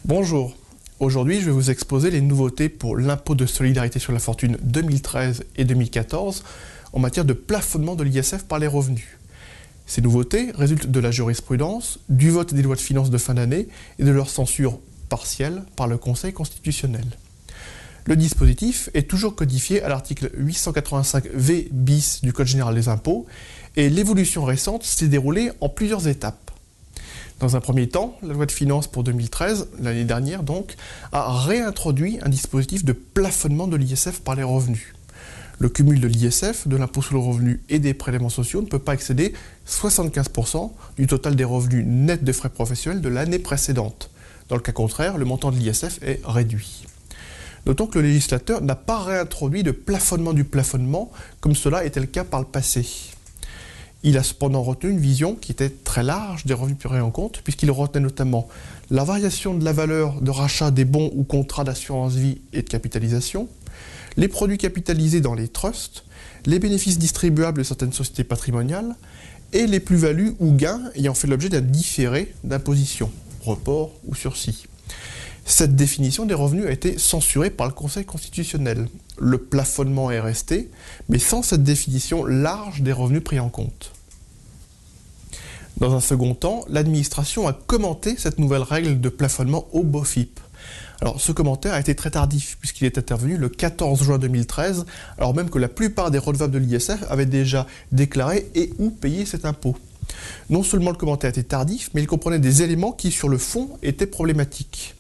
Bonjour, aujourd'hui je vais vous exposer les nouveautés pour l'impôt de solidarité sur la fortune 2013 et 2014 en matière de plafonnement de l'ISF par les revenus. Ces nouveautés résultent de la jurisprudence, du vote des lois de finances de fin d'année et de leur censure partielle par le Conseil constitutionnel. Le dispositif est toujours codifié à l'article 885V bis du Code général des impôts et l'évolution récente s'est déroulée en plusieurs étapes. Dans un premier temps, la loi de finances pour 2013, l'année dernière donc, a réintroduit un dispositif de plafonnement de l'ISF par les revenus. Le cumul de l'ISF, de l'impôt sur le revenu et des prélèvements sociaux ne peut pas excéder 75% du total des revenus nets de frais professionnels de l'année précédente. Dans le cas contraire, le montant de l'ISF est réduit. Notons que le législateur n'a pas réintroduit de plafonnement du plafonnement comme cela était le cas par le passé. Il a cependant retenu une vision qui était très large des revenus pris en compte, puisqu'il retenait notamment la variation de la valeur de rachat des bons ou contrats d'assurance vie et de capitalisation, les produits capitalisés dans les trusts, les bénéfices distribuables de certaines sociétés patrimoniales et les plus-values ou gains ayant fait l'objet d'un différé d'imposition, report ou sursis. Cette définition des revenus a été censurée par le Conseil constitutionnel. Le plafonnement est resté, mais sans cette définition large des revenus pris en compte. Dans un second temps, l'administration a commenté cette nouvelle règle de plafonnement au BOFIP. Alors, ce commentaire a été très tardif, puisqu'il est intervenu le 14 juin 2013, alors même que la plupart des redevables de l'ISF avaient déjà déclaré et ou payé cet impôt. Non seulement le commentaire était tardif, mais il comprenait des éléments qui, sur le fond, étaient problématiques.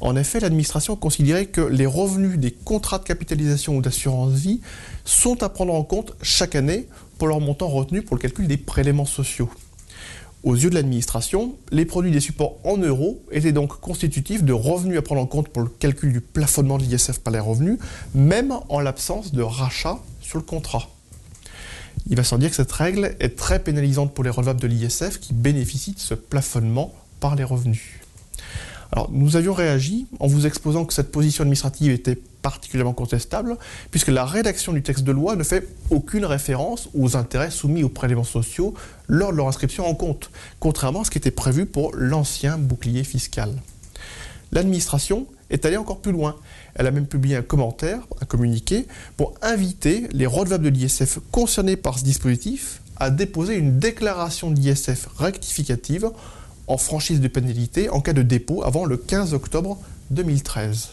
En effet, l'administration considérait que les revenus des contrats de capitalisation ou d'assurance vie sont à prendre en compte chaque année pour leur montant retenu pour le calcul des prélèvements sociaux. Aux yeux de l'administration, les produits des supports en euros étaient donc constitutifs de revenus à prendre en compte pour le calcul du plafonnement de l'ISF par les revenus, même en l'absence de rachat sur le contrat. Il va sans dire que cette règle est très pénalisante pour les redevables de l'ISF qui bénéficient de ce plafonnement par les revenus. Alors, nous avions réagi en vous exposant que cette position administrative était particulièrement contestable, puisque la rédaction du texte de loi ne fait aucune référence aux intérêts soumis aux prélèvements sociaux lors de leur inscription en compte, contrairement à ce qui était prévu pour l'ancien bouclier fiscal. L'administration est allée encore plus loin. Elle a même publié un commentaire, un communiqué, pour inviter les redevables de l'ISF concernés par ce dispositif à déposer une déclaration d'ISF rectificative en franchise de pénalité en cas de dépôt avant le 15 octobre 2013.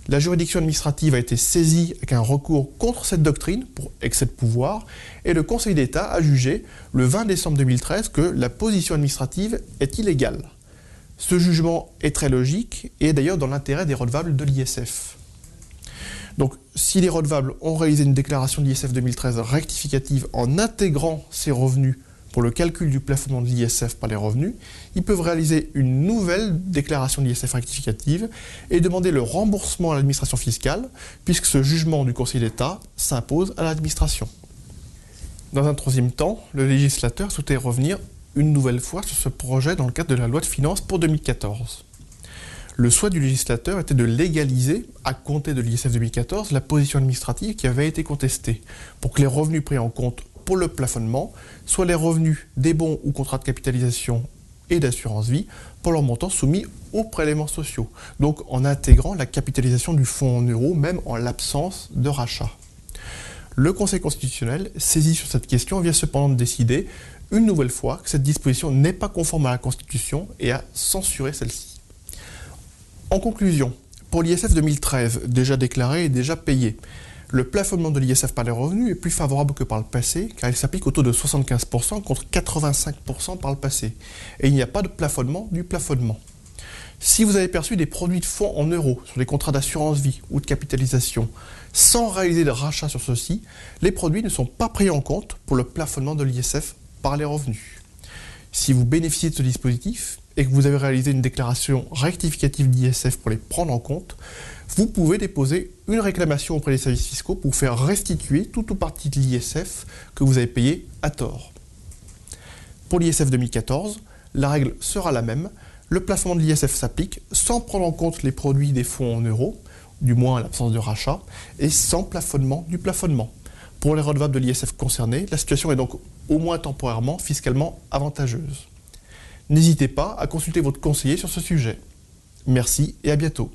La juridiction administrative a été saisie avec un recours contre cette doctrine pour excès de pouvoir et le Conseil d'État a jugé le 20 décembre 2013 que la position administrative est illégale. Ce jugement est très logique et est d'ailleurs dans l'intérêt des redevables de l'ISF. Donc, si les redevables ont réalisé une déclaration d'ISF 2013 rectificative en intégrant ces revenus pour le calcul du plafonnement de l'ISF par les revenus, ils peuvent réaliser une nouvelle déclaration d'ISF rectificative et demander le remboursement à l'administration fiscale, puisque ce jugement du Conseil d'État s'impose à l'administration. Dans un troisième temps, le législateur souhaitait revenir une nouvelle fois sur ce projet dans le cadre de la loi de finances pour 2014. Le souhait du législateur était de légaliser, à compter de l'ISF 2014, la position administrative qui avait été contestée, pour que les revenus pris en compte pour le plafonnement, soit les revenus des bons ou contrats de capitalisation et d'assurance vie pour leur montant soumis aux prélèvements sociaux, donc en intégrant la capitalisation du fonds en euros, même en l'absence de rachat. Le Conseil constitutionnel, saisi sur cette question, vient cependant de décider une nouvelle fois que cette disposition n'est pas conforme à la Constitution et a censuré celle-ci. En conclusion, pour l'ISF 2013, déjà déclaré et déjà payé, le plafonnement de l'ISF par les revenus est plus favorable que par le passé, car il s'applique au taux de 75% contre 85% par le passé. Et il n'y a pas de plafonnement du plafonnement. Si vous avez perçu des produits de fonds en euros sur des contrats d'assurance vie ou de capitalisation, sans réaliser de rachat sur ceux-ci, les produits ne sont pas pris en compte pour le plafonnement de l'ISF par les revenus. Si vous bénéficiez de ce dispositif et que vous avez réalisé une déclaration rectificative d'ISF pour les prendre en compte, vous pouvez déposer une réclamation auprès des services fiscaux pour faire restituer tout ou partie de l'ISF que vous avez payé à tort. Pour l'ISF 2014, la règle sera la même. Le plafonnement de l'ISF s'applique sans prendre en compte les produits des fonds en euros, du moins à l'absence de rachat, et sans plafonnement du plafonnement. Pour les redevables de l'ISF concernés, la situation est donc au moins temporairement fiscalement avantageuse. N'hésitez pas à consulter votre conseiller sur ce sujet. Merci et à bientôt.